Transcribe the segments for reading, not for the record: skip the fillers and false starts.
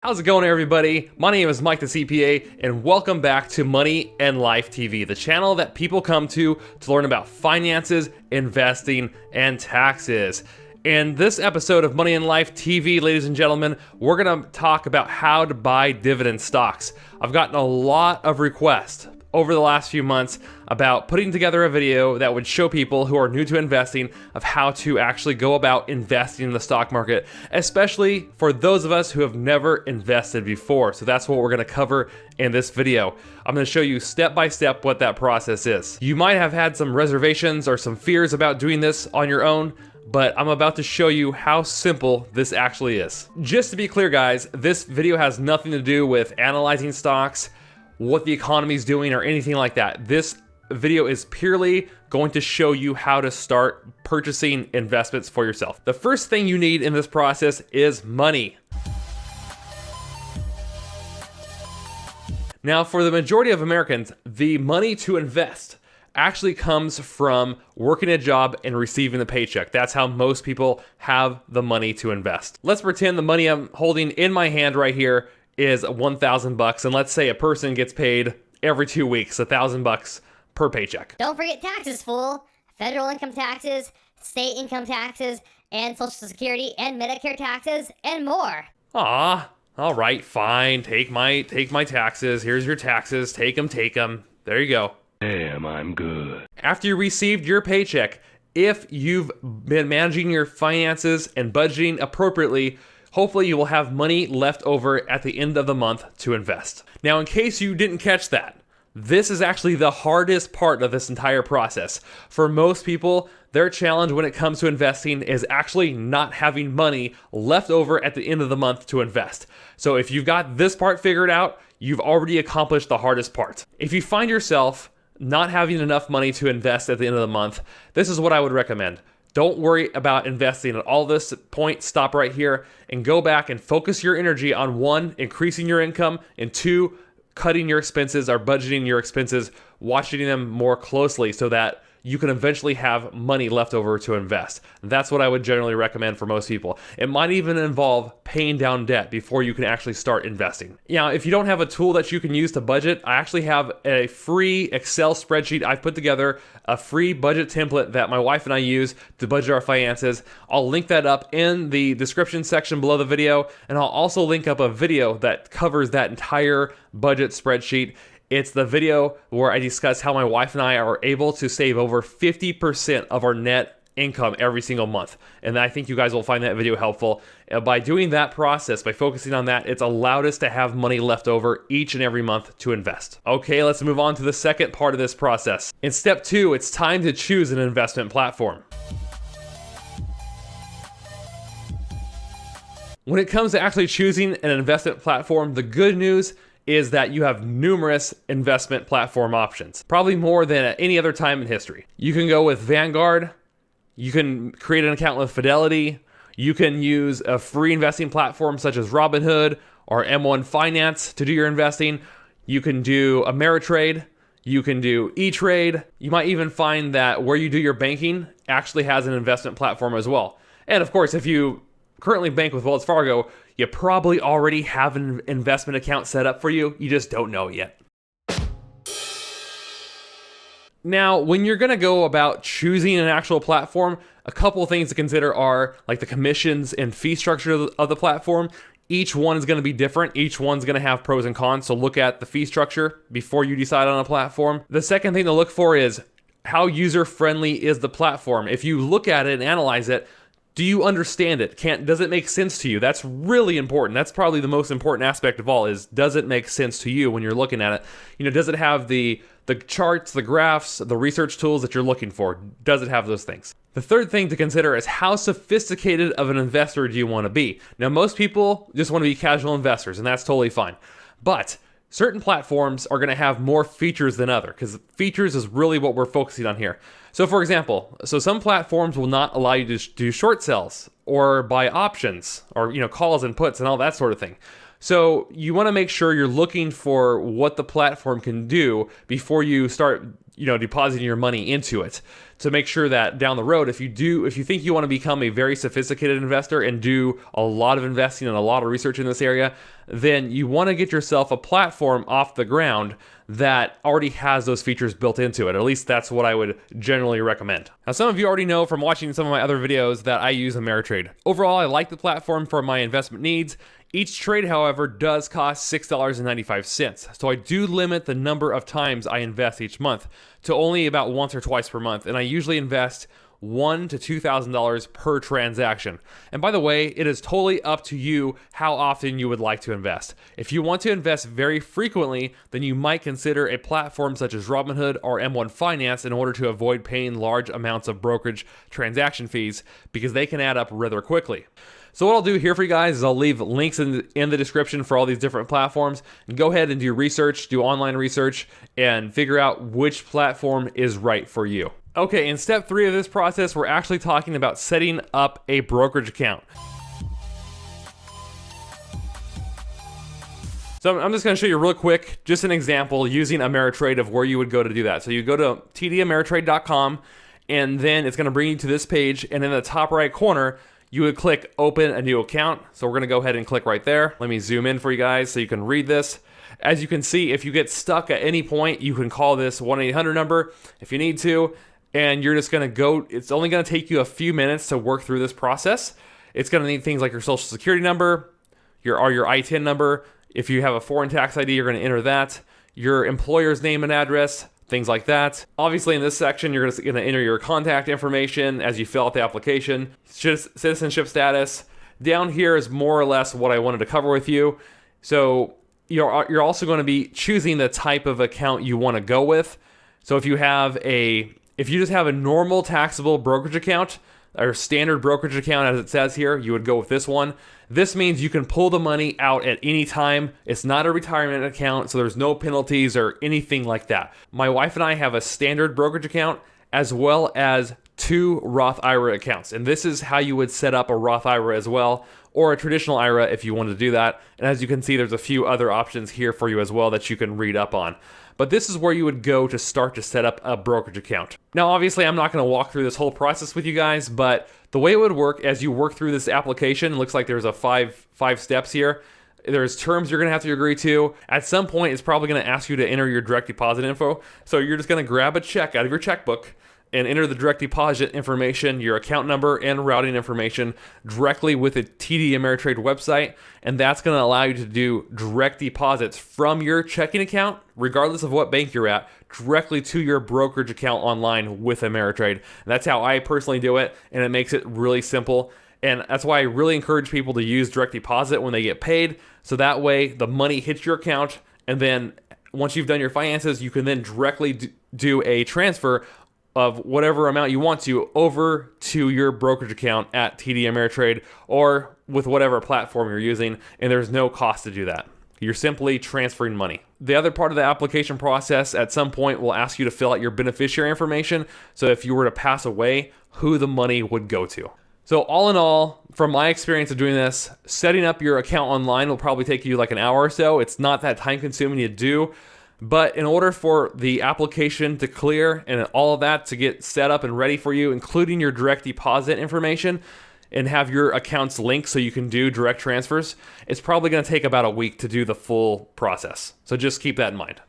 How's it going, everybody? My name is Mike the CPA, and welcome back to Money and Life TV, the channel that people come to learn about finances, investing, and taxes. In this episode of Money and Life TV, ladies and gentlemen, we're going to talk about how to buy dividend stocks. I've gotten a lot of requests over the last few months about putting together a video that would show people who are new to investing of how to actually go about investing in the stock market, especially for those of us who have never invested before. So that's what we're going to cover in this video. I'm going to show you step by step what that process is. You might have had some reservations or some fears about doing this on your own, but I'm about to show you how simple this actually is. Just to be clear, guys, this video has nothing to do with analyzing stocks, what the economy is doing, or anything like that. This video is purely going to show you how to start purchasing investments for yourself. The first thing you need in this process is money. Now, for the majority of Americans, the money to invest actually comes from working a job and receiving the paycheck. That's how most people have the money to invest. Let's pretend the money I'm holding in my hand right here is $1,000, and let's say a person gets paid every 2 weeks, $1,000 per paycheck. Don't forget taxes, fool. Federal income taxes, state income taxes, and Social Security and Medicare taxes, and more. Ah, all right, fine. Take my taxes. Here's your taxes. Take them. There you go. Damn, I'm good. After you received your paycheck, if you've been managing your finances and budgeting appropriately, hopefully you will have money left over at the end of the month to invest. Now, in case you didn't catch that, this is actually the hardest part of this entire process. For most people, their challenge when it comes to investing is actually not having money left over at the end of the month to invest. So if you've got this part figured out, you've already accomplished the hardest part. If you find yourself not having enough money to invest at the end of the month, this is what I would recommend. Don't worry about investing at all this point. Stop right here and go back and focus your energy on one, increasing your income, and two, cutting your expenses or budgeting your expenses, watching them more closely so that you can eventually have money left over to invest. That's what I would generally recommend for most people. It might even involve paying down debt before you can actually start investing. Now, if you don't have a tool that you can use to budget, I actually have a free Excel spreadsheet. I've put together a free budget template that my wife and I use to budget our finances. I'll link that up in the description section below the video, and I'll also link up a video that covers that entire budget spreadsheet. It's the video where I discuss how my wife and I are able to save over 50% of our net income every single month. And I think you guys will find that video helpful. By doing that process, by focusing on that, it's allowed us to have money left over each and every month to invest. Okay, let's move on to the second part of this process. In step 2, it's time to choose an investment platform. When it comes to actually choosing an investment platform, the good news is that you have numerous investment platform options, probably more than at any other time in history. You can go with Vanguard, you can create an account with Fidelity, you can use a free investing platform such as Robinhood or M1 Finance to do your investing, you can do Ameritrade, you can do E-Trade, you might even find that where you do your banking actually has an investment platform as well. And of course, if you currently bank with Wells Fargo, you probably already have an investment account set up for you. You just don't know it yet. Now, when you're going to go about choosing an actual platform, a couple of things to consider are like the commissions and fee structure of the platform. Each one is going to be different. Each one's going to have pros and cons. So look at the fee structure before you decide on a platform. The second thing to look for is how user-friendly is the platform. If you look at it and analyze it, do you understand it? Does it make sense to you? That's really important. That's probably the most important aspect of all is, does it make sense to you when you're looking at it? Does it have the charts, the graphs, the research tools that you're looking for? Does it have those things? The third thing to consider is how sophisticated of an investor do you want to be? Now, most people just want to be casual investors, and that's totally fine. But certain platforms are going to have more features than others, because features is really what we're focusing on here. So for example, some platforms will not allow you to do short sales or buy options or calls and puts and all that sort of thing. So you want to make sure you're looking for what the platform can do before you start, depositing your money into it, to make sure that down the road, if you think you want to become a very sophisticated investor and do a lot of investing and a lot of research in this area, then you want to get yourself a platform off the ground that already has those features built into it. At least that's what I would generally recommend. Now, some of you already know from watching some of my other videos that I use Ameritrade. Overall, I like the platform for my investment needs. Each trade, however, does cost $6.95. So I do limit the number of times I invest each month to only about once or twice per month. And I usually invest $1,000 to $2,000 per transaction. And by the way, it is totally up to you how often you would like to invest. If you want to invest very frequently, then you might consider a platform such as Robinhood or M1 Finance in order to avoid paying large amounts of brokerage transaction fees, because they can add up rather quickly. So what I'll do here for you guys is I'll leave links in the description for all these different platforms, and go ahead and do research, do online research, and figure out which platform is right for you. Okay, in step 3 of this process, we're actually talking about setting up a brokerage account. So I'm just going to show you real quick, just an example using Ameritrade of where you would go to do that. So you go to tdameritrade.com, and then it's going to bring you to this page, and in the top right corner, you would click open a new account. So we're going to go ahead and click right there. Let me zoom in for you guys so you can read this. As you can see, if you get stuck at any point, you can call this 1-800 number if you need to, and you're just going to go. It's only going to take you a few minutes to work through this process. It's going to need things like your social security number, your ITIN number. If you have a foreign tax ID, you're going to enter that, your employer's name and address, things like that. Obviously, in this section, you're going to enter your contact information as you fill out the application, citizenship status. Down here is more or less what I wanted to cover with you. So you're also going to be choosing the type of account you want to go with. So if you just have a normal taxable brokerage account, or standard brokerage account as it says here, you would go with this one. This means you can pull the money out at any time. It's not a retirement account, so there's no penalties or anything like that. My wife and I have a standard brokerage account as well as 2 Roth IRA accounts. And this is how you would set up a Roth IRA as well, or a traditional IRA if you wanted to do that. And as you can see, there's a few other options here for you as well that you can read up on. But this is where you would go to start to set up a brokerage account. Now, obviously, I'm not going to walk through this whole process with you guys, but the way it would work as you work through this application, it looks like there's a five steps here. There's terms you're going to have to agree to. At some point, it's probably going to ask you to enter your direct deposit info. So you're just going to grab a check out of your checkbook and enter the direct deposit information, your account number, and routing information directly with the TD Ameritrade website. And that's going to allow you to do direct deposits from your checking account, regardless of what bank you're at, directly to your brokerage account online with Ameritrade. And that's how I personally do it, and it makes it really simple. And that's why I really encourage people to use direct deposit when they get paid. So that way the money hits your account, and then once you've done your finances, you can then directly do a transfer of whatever amount you want to over to your brokerage account at TD Ameritrade or with whatever platform you're using, and there's no cost to do that. You're simply transferring money. The other part of the application process at some point will ask you to fill out your beneficiary information. So if you were to pass away, who the money would go to. So all in all, from my experience of doing this, setting up your account online will probably take you like an hour or so. It's not that time consuming to do. But in order for the application to clear and all of that to get set up and ready for you, including your direct deposit information, and have your accounts linked so you can do direct transfers, it's probably going to take about a week to do the full process. So just keep that in mind.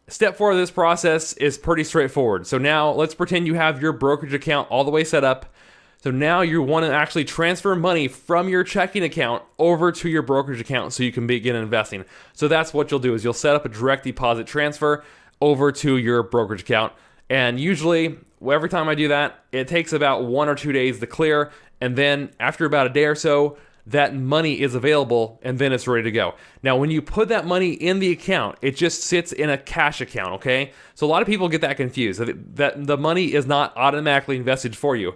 Step 4 of this process is pretty straightforward. So now let's pretend you have your brokerage account all the way set up. So now you want to actually transfer money from your checking account over to your brokerage account so you can begin investing. So that's what you'll do, is you'll set up a direct deposit transfer over to your brokerage account. And usually, every time I do that, it takes about 1 or 2 days to clear. And then after about a day or so, that money is available, and then it's ready to go. Now, when you put that money in the account, it just sits in a cash account, okay? So a lot of people get that confused, that the money is not automatically invested for you.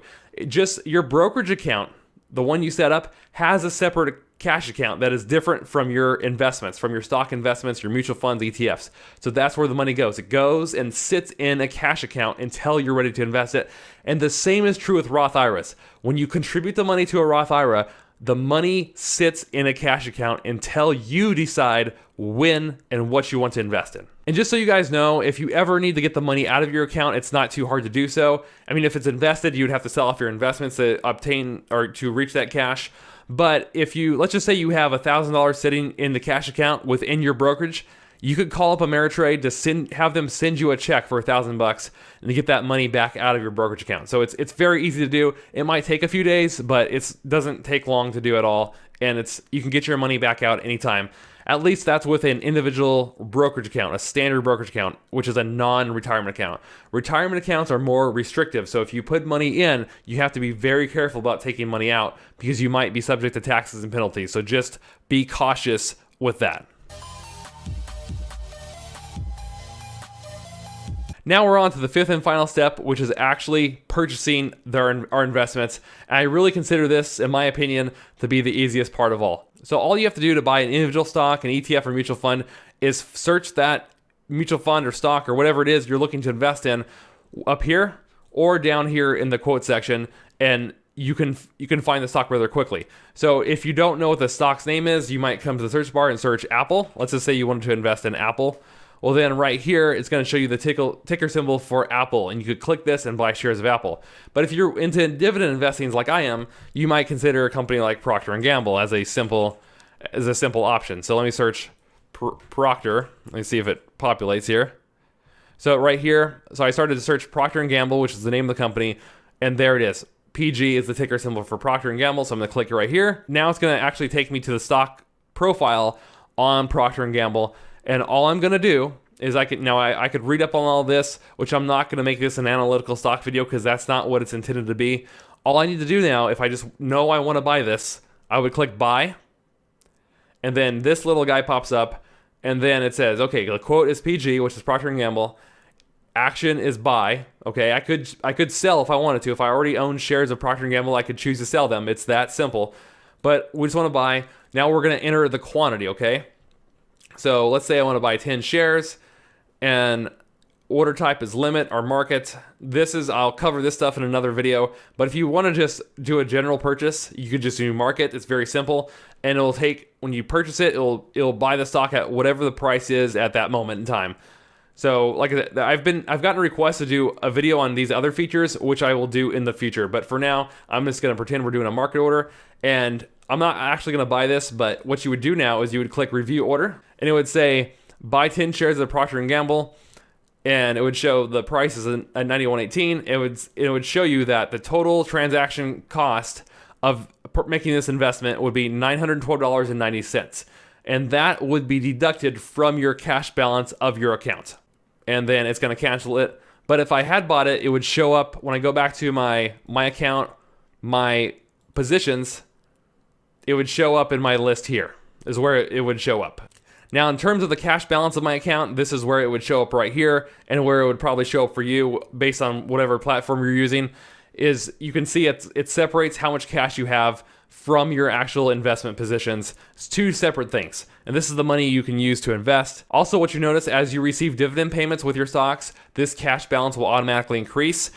Just your brokerage account the one you set up has a separate cash account that is different from your investments, from your stock investments, your mutual funds, ETFs. So that's where the money goes. It goes and sits in a cash account until you're ready to invest it. And the same is true with Roth IRAs. When you contribute the money to a Roth IRA, the money sits in a cash account until you decide when and what you want to invest in. And just so you guys know, if you ever need to get the money out of your account, it's not too hard to do so. I mean, if it's invested, you'd have to sell off your investments to obtain or to reach that cash. But if you, let's just say you have $1,000 sitting in the cash account within your brokerage, you could call up Ameritrade to have them send you a check for $1,000 and to get that money back out of your brokerage account. So it's very easy to do. It might take a few days, but it doesn't take long to do at all. And you can get your money back out anytime. At least that's with an individual brokerage account, a standard brokerage account, which is a non-retirement account. Retirement accounts are more restrictive. So if you put money in, you have to be very careful about taking money out because you might be subject to taxes and penalties. So just be cautious with that. Now we're on to the fifth and final step, which is actually purchasing our investments. And I really consider this, in my opinion, to be the easiest part of all. So all you have to do to buy an individual stock, an ETF, or mutual fund is search that mutual fund or stock or whatever it is you're looking to invest in up here or down here in the quote section, and you can find the stock rather quickly. So if you don't know what the stock's name is, you might come to the search bar and search Apple. Let's just say you wanted to invest in Apple. Well, then right here, it's going to show you the ticker symbol for Apple, and you could click this and buy shares of Apple. But if you're into dividend investing like I am, you might consider a company like Procter & Gamble as a simple option. So let me search Procter. Let me see if it populates here. So right here, I started to search Procter & Gamble, which is the name of the company, and there it is. PG is the ticker symbol for Procter & Gamble, so I'm going to click it right here. Now it's going to actually take me to the stock profile on Procter & Gamble. And all I'm going to do is I could read up on all this, which I'm not going to make this an analytical stock video because that's not what it's intended to be. All I need to do now, if I just know I want to buy this, I would click buy. And then this little guy pops up. And then it says, okay, the quote is PG, which is Procter & Gamble. Action is buy. Okay, I could sell if I wanted to. If I already own shares of Procter & Gamble, I could choose to sell them. It's that simple. But we just want to buy. Now we're going to enter the quantity, okay? So let's say I want to buy 10 shares and order type is limit or market. I'll cover this stuff in another video, but if you want to just do a general purchase, you could just do market. It's very simple, and it'll take, when you purchase it, it'll buy the stock at whatever the price is at that moment in time. So like I've gotten requests to do a video on these other features, which I will do in the future. But for now, I'm just going to pretend we're doing a market order, and I'm not actually going to buy this, but what you would do now is you would click review order, and it would say buy 10 shares of Procter & Gamble, and it would show the price is at $91.18. It would show you that the total transaction cost of making this investment would be $912.90, and that would be deducted from your cash balance of your account, and then it's going to cancel it. But if I had bought it, it would show up when I go back to my account, my positions. It would show up in my list here, is where it would show up. Now, in terms of the cash balance of my account, this is where it would show up right here, and where it would probably show up for you based on whatever platform you're using, is you can see it separates how much cash you have from your actual investment positions. It's two separate things, and this is the money you can use to invest. Also, what you notice as you receive dividend payments with your stocks, this cash balance will automatically increase.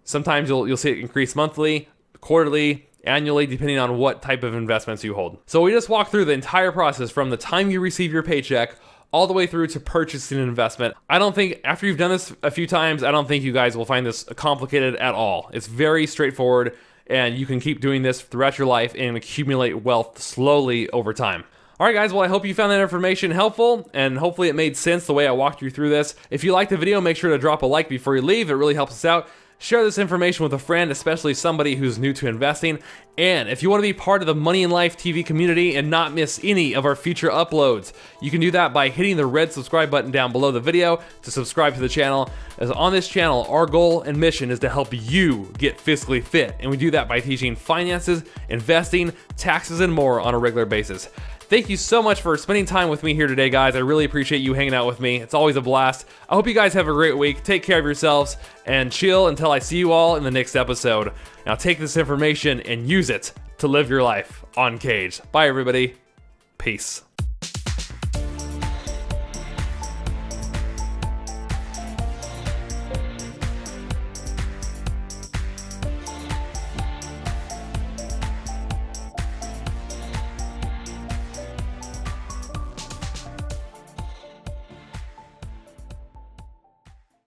Sometimes you'll see it increase monthly, quarterly, annually, depending on what type of investments you hold. So we just walked through the entire process from the time you receive your paycheck all the way through to purchasing an investment. I don't think, after you've done this a few times, I don't think you guys will find this complicated at all. It's very straightforward, and you can keep doing this throughout your life and accumulate wealth slowly over time. All right, guys, well, I hope you found that information helpful, and hopefully it made sense the way I walked you through this. If you liked the video, make sure to drop a like before you leave. It really helps us out. Share this information with a friend, especially somebody who's new to investing. And if you want to be part of the Money in Life TV community and not miss any of our future uploads, you can do that by hitting the red subscribe button down below the video to subscribe to the channel. As on this channel, our goal and mission is to help you get fiscally fit. And we do that by teaching finances, investing, taxes, and more on a regular basis. Thank you so much for spending time with me here today, guys. I really appreciate you hanging out with me. It's always a blast. I hope you guys have a great week. Take care of yourselves and chill until I see you all in the next episode. Now take this information and use it to live your life on Cage. Bye, everybody. Peace.